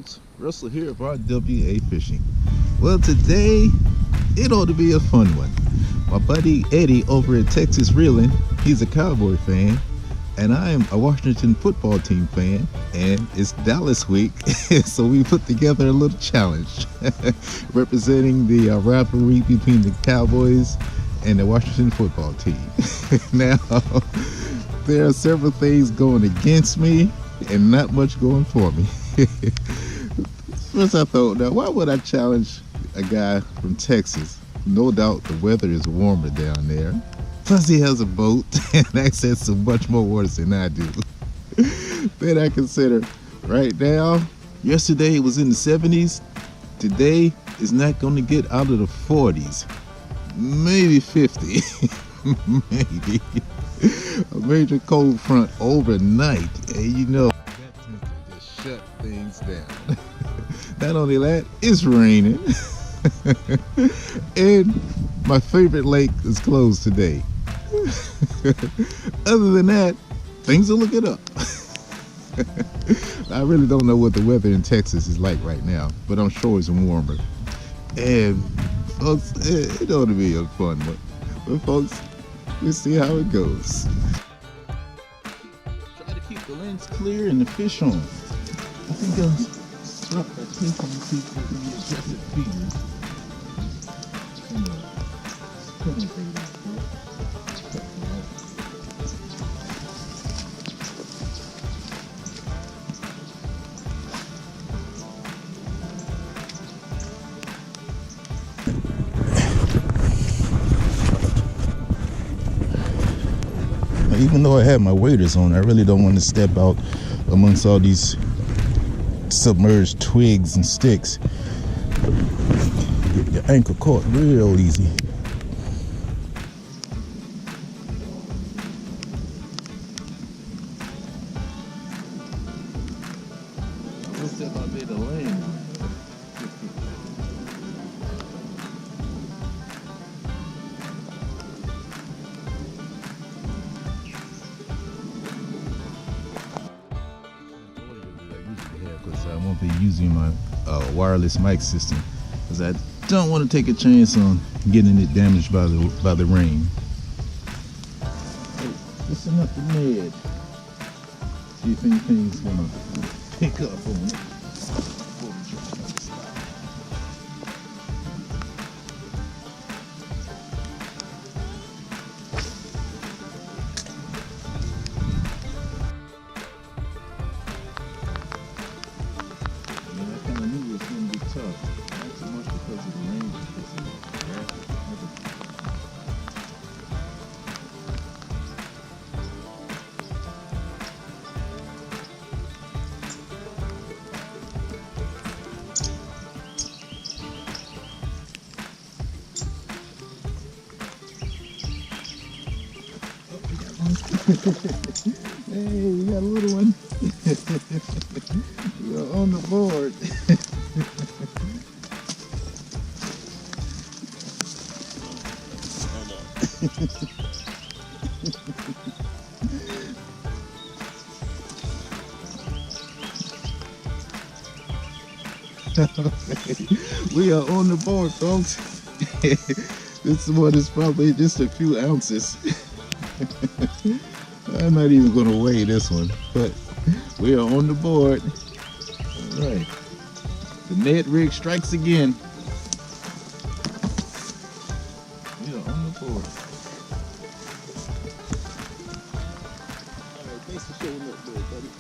folks, Russell here of RWA Fishing. Well, today it ought to be a fun one. My buddy Eddie over at Texas Reeling, he's a Cowboy fan, and I am a Washington football team fan, and it's Dallas week, so we put together a little challenge representing the rivalry between the Cowboys and the Washington football team. Now, there are several things going against me and not much going for me. First I thought, now why would I challenge a guy from Texas? No doubt the weather is warmer down there. Plus he has a boat and access to much more water than I do. Then I consider, right now, yesterday it was in the 70s. Today is not going to get out of the 40s. Maybe 50. Maybe. A major cold front overnight. And you know, that tends to just shut things down. Not only that, it's raining. And my favorite lake is closed today. Other than that, things are looking up. I really don't know what the weather in Texas is like right now, but I'm sure it's warmer. And folks, it ought to be a fun one. But folks, we'll see how it goes. Try to keep the lens clear and the fish on. I think I'll start by taking the people who get aggressive feeders. Even though I have my waders on, I really don't want to step out amongst all these submerged twigs and sticks. Get your ankle caught real easy. Let's step out there to land. Because I won't be using my wireless mic system, because I don't want to take a chance on getting it damaged by the rain. Hey, listen up the Ned. See if anything's gonna pick up on it. Tough. Not so much because of the rain, but because of the traffic. Hey, we got a little one. We're on the board. We are on the board, folks. This one is probably just a few ounces. I'm not even going to weigh this one, but we are on the board. All right. The Ned rig strikes again. We are on the board. All right, thanks for showing up there, buddy.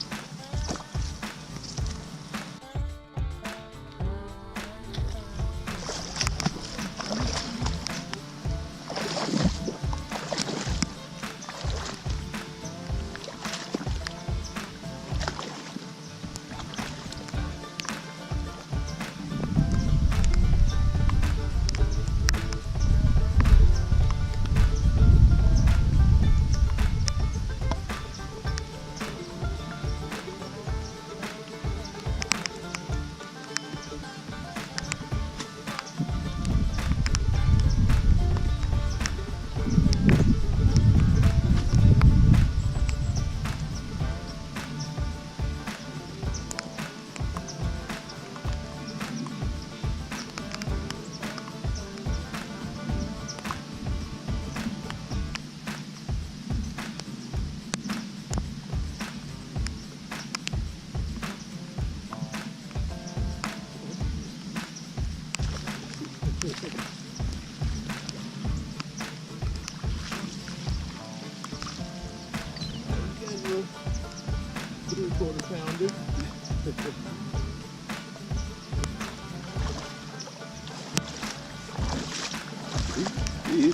Hit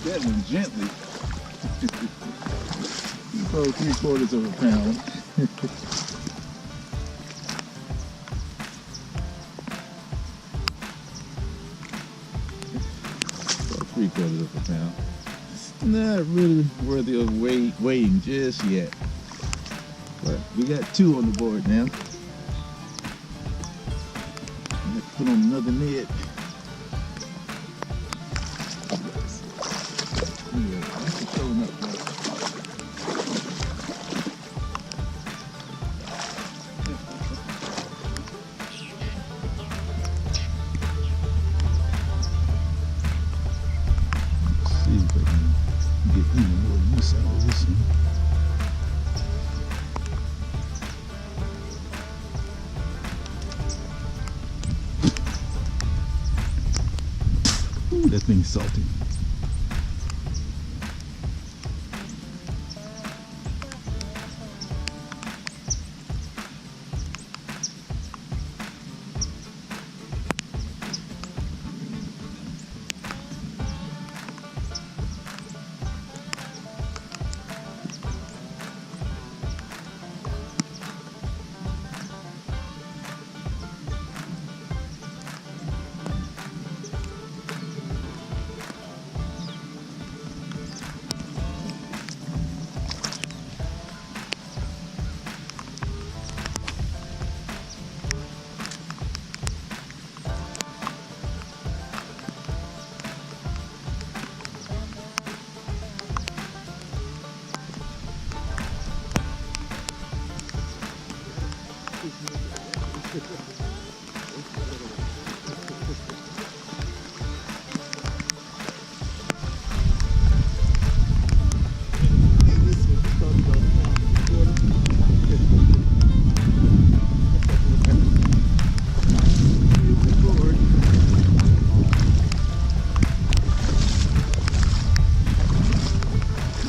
that one gently. You throw 3/4 of a pound. About 3/4 of a pound. It's not really worthy of weighing just yet. But we got 2 on the board now. Let's put on another net. Showing up, bro. See if I can get even more use out of this one. Ooh, that thing's salty.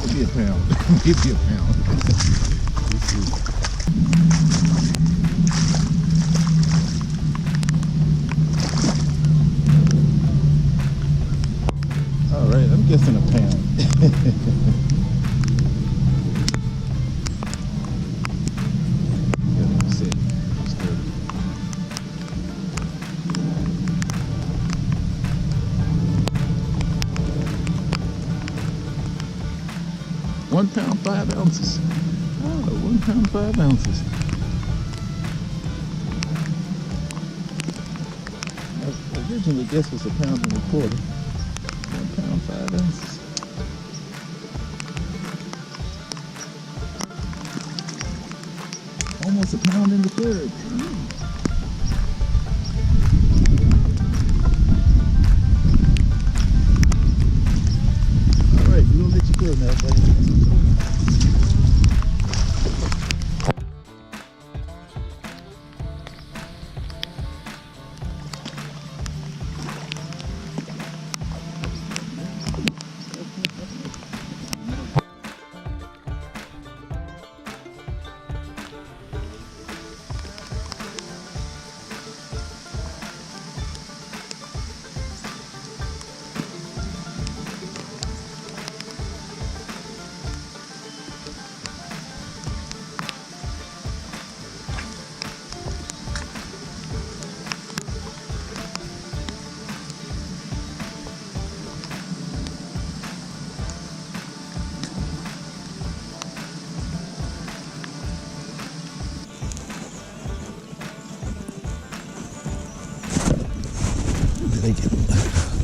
Give me a pound. Give me a pound. This is... All right, I'm guessing a pound. Yeah, that's it. It's 30. £1 pound, 5 ounces. Oh, 1 pound, 5 ounces. I originally guessed was £1.25 pounds. 1 pound, 5 ounces. Almost £1.25 pounds. All right, we're gonna let you go now, buddy.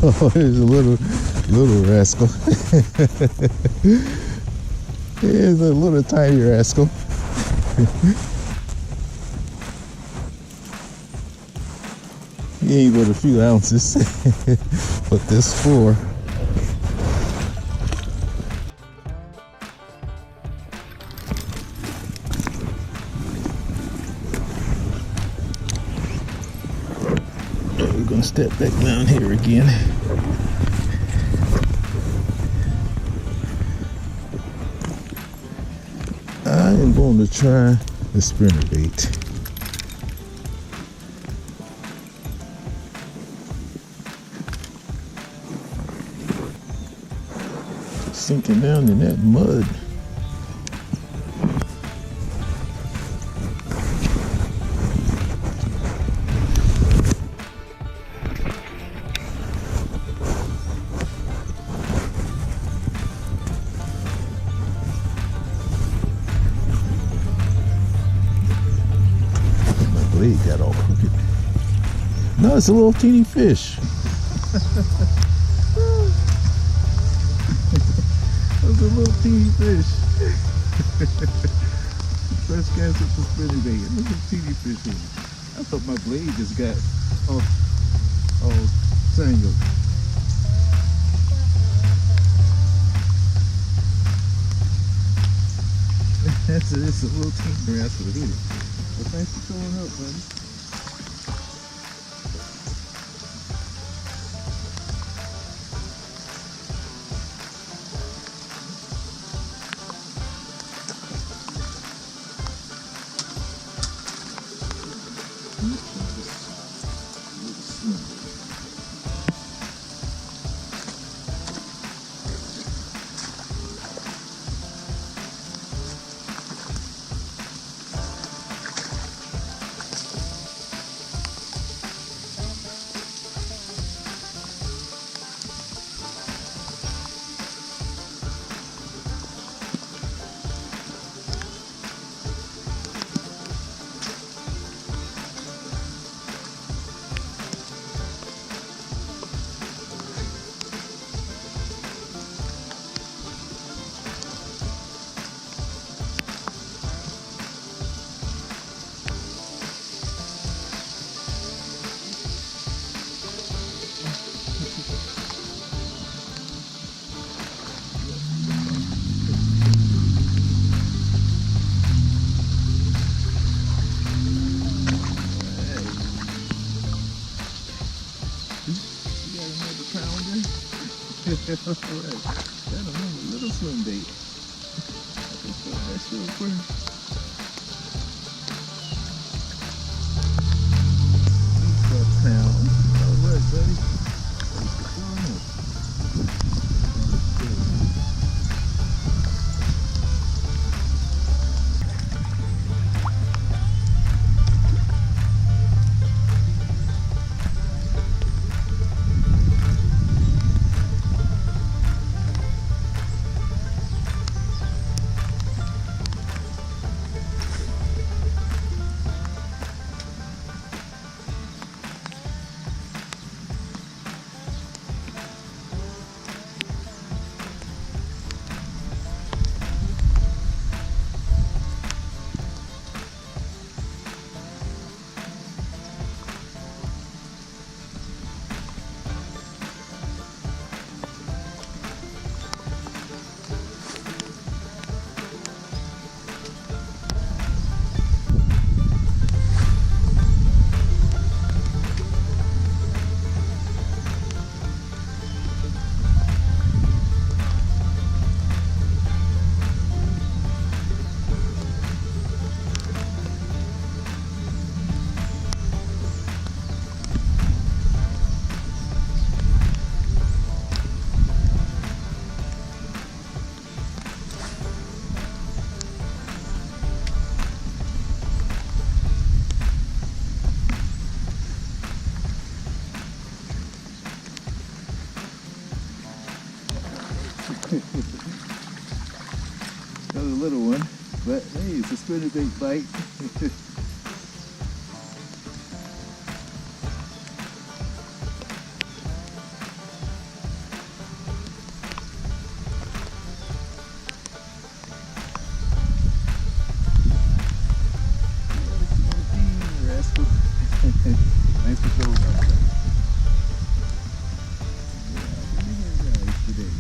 Oh, here's a little rascal. Here's a little tiny rascal. He ain't but a few ounces, but this 4. We're gonna step back down here again. I am going to try the spinner bait. sinking down in that mud. My blade got all crooked. No, it's a little teeny fish. That's a little teeny fish. Fresh cast with suspended bait. Look at teeny fish in it. I thought my blade just got all tangled. It's a little teeny grass with it. But thanks for showing up, buddy. Alright, got a little swim bait. I can throw that shit over. £1. Alright, buddy. Thanks for showing up. Another little one, but hey, it's a spinnerbait bite. Rascal. Nice to show up. Today.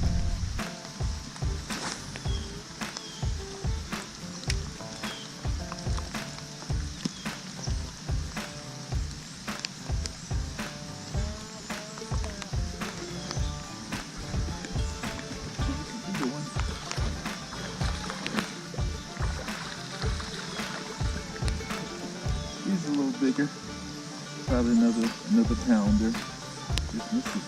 He's a little bigger, probably another pounder. This is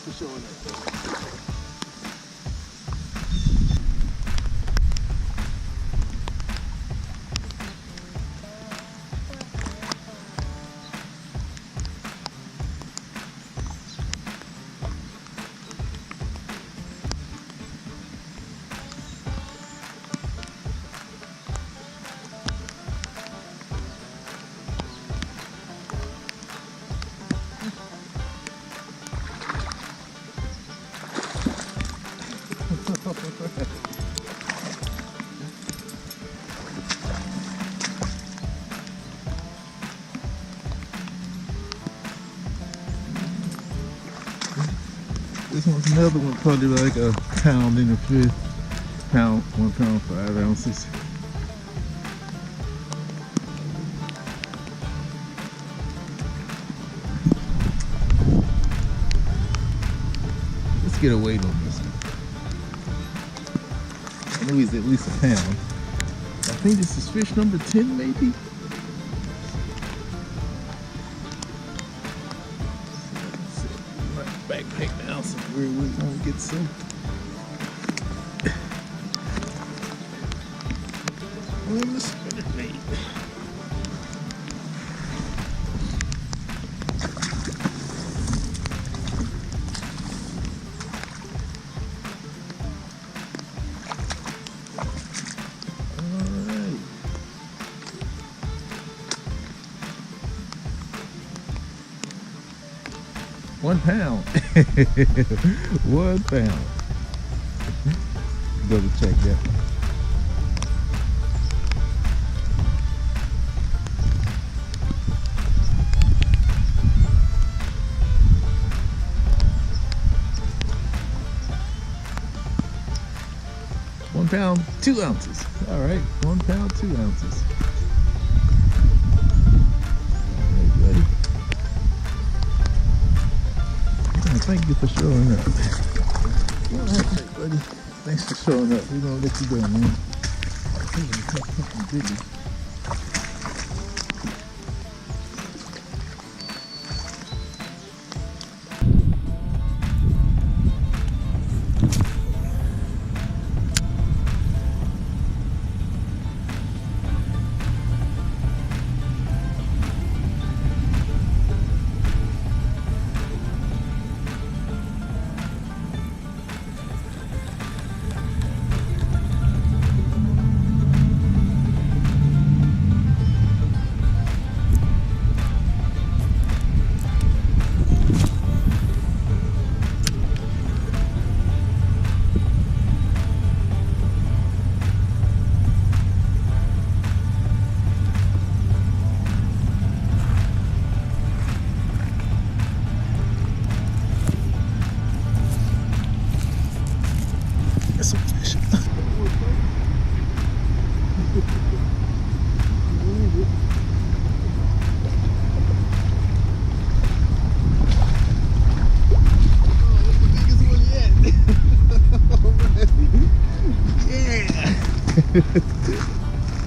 Thanks for showing up. This one's another one, probably like a pound and a fifth. Pound, 1 pound, 5 ounces. Let's get a weight on this one. I know he's at least a pound. I think this is fish number 10 maybe? Backpack down somewhere we won't get soaked. Well, let's spin it, mate. Alright. £1 pound. 1 pound. Double check that. £1, 2 ounces. All right, 1 pound, 2 ounces. All right, buddy. Thank you for showing up. All right, buddy. Thanks for showing up. We're gonna let you go, man. Some fish.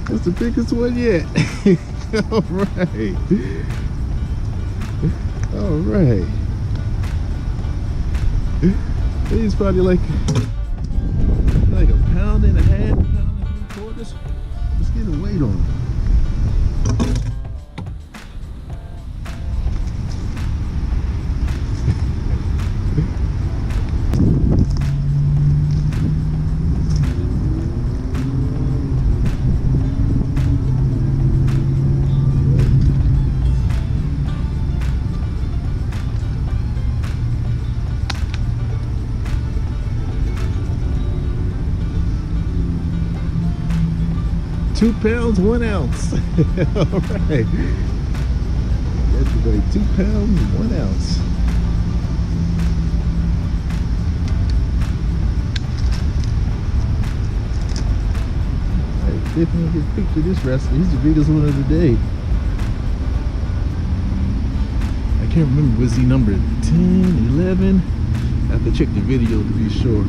That's the biggest one yet. All right. All right. He's probably like a pound and a half, pound and 3/4. Let's get a weight on him. £2, 1 ounce. All right. That's about £2, 1 ounce. All right, definitely get a picture of this wrestler. He's the biggest one of the day. I can't remember, was he number 10, 11? I have to check the video to be sure.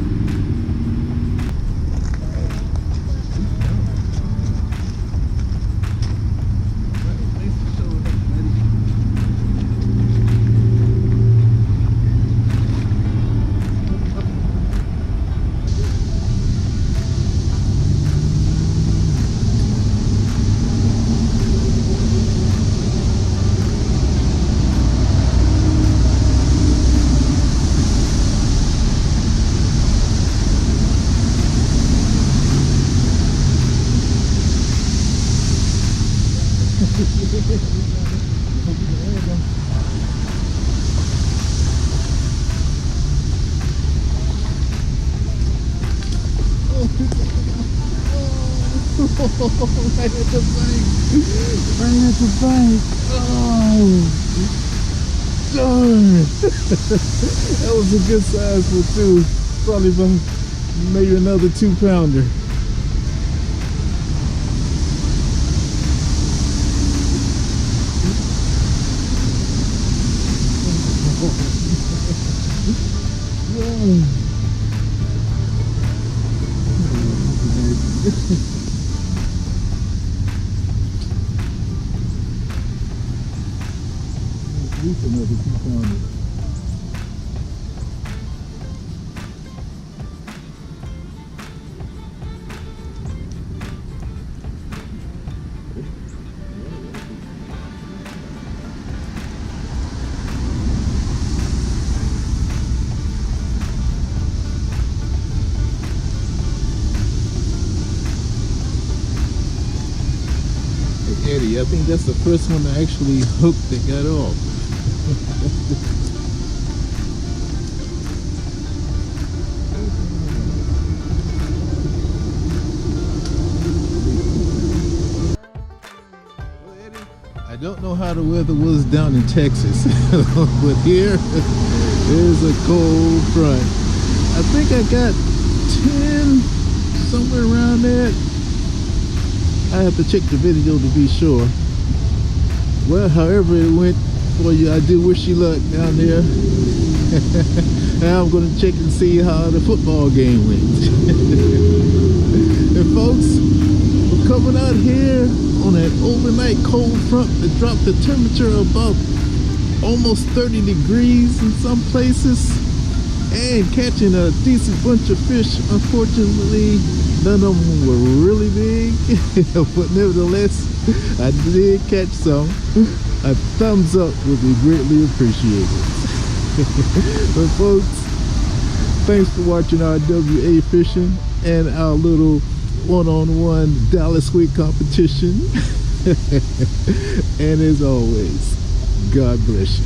Right at the bank. Right at the bank. Oh, darn. That was a good size for two. Probably about maybe another 2-pounder. At least another 2-pounder. Eddie, I think that's the first one I actually hooked that got off. Well, Eddie, I don't know how the weather was down in Texas, but here is a cold front. I think I got 10, somewhere around that. I have to check the video to be sure. Well, however it went for you, I do wish you luck down there. Now I'm going to check and see how the football game went. And folks, we're coming out here on an overnight cold front that dropped the temperature about almost 30 degrees in some places, and catching a decent bunch of fish. Unfortunately, none of them were really big, but nevertheless, I did catch some. A thumbs up would be greatly appreciated. But folks, thanks for watching our RWA fishing and our little one-on-one Dallas weight competition. And as always, God bless you.